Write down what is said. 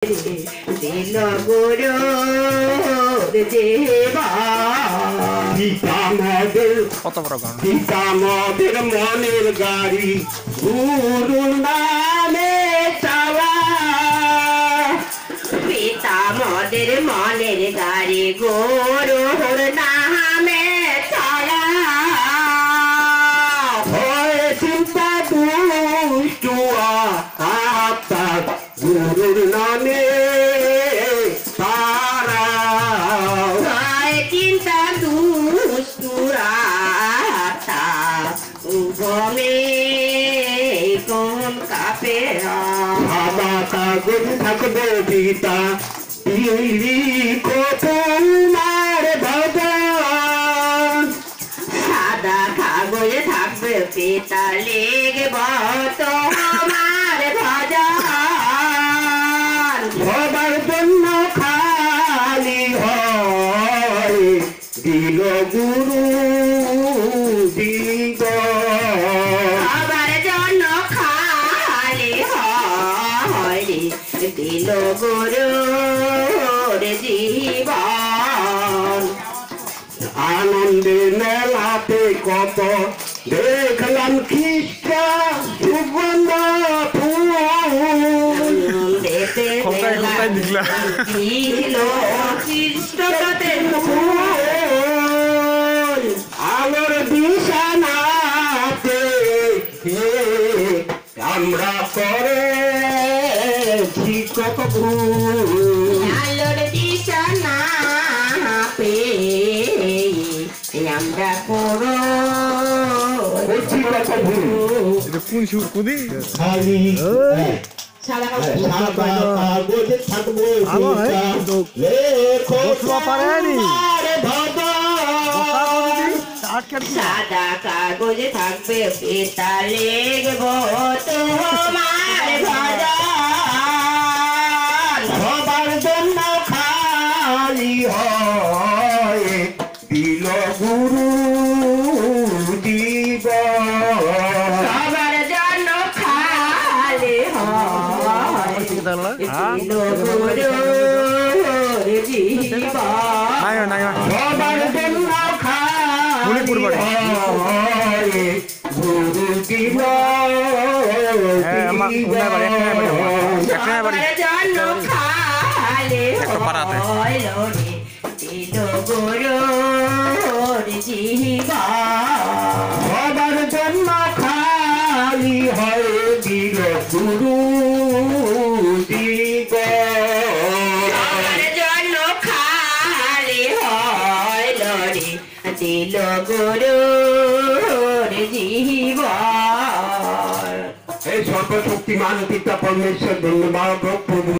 দিল গুরু দেবা পিতামহের মনের গাড়ি গুরু নামে চাওয়া পিতামহের মনের গাড়ি গুরুর নামে চাওয়া হয় চিন্তা দুষ্টুয়া আত্মা গুরুর নামে তারা হয় চিন্তা দুষ্টুরা গমে কম কাপে বাবা কাগজ থাকবে পিতা তোমার ভগবান সাদা কাগজ থাকবে পিতা লিখব তোমার ভজন সবার জন্য খালি হয় দিল গুরু দিব সবার জন্য খালি হয় দিল গুরু জীবন আনন্দে মেলাতে কত দেখলাম খ্রিস্ট সুগন্ধ ফুল আলোর বিছানাতে আমরা করে কত ভুল আলোর বিছানাতে আমরা করো কত ভুল এটা কোন সুর কুদি খালি সাদা কাগজে থাকবে লেখো পারেনি সাদা কাগজে থাকবে পিতা লিখব তোমার ভজন সবার জন্য খালি হয় দিল গুরু দিব সবার জন্য খালি হয় দিল গুরু জীব সবার জন্য খালি হয় গুরু দিব সবার জন্য খালি হয় দিল গুরু জীব সবার জন্য খালি হয় দিল গুরু জীব সবার জন্য খালি হয় দিল গুরু জীব এই সর্বশক্তিমান পিতা পরমেশ্বর ধন্যবাদ প্রভু।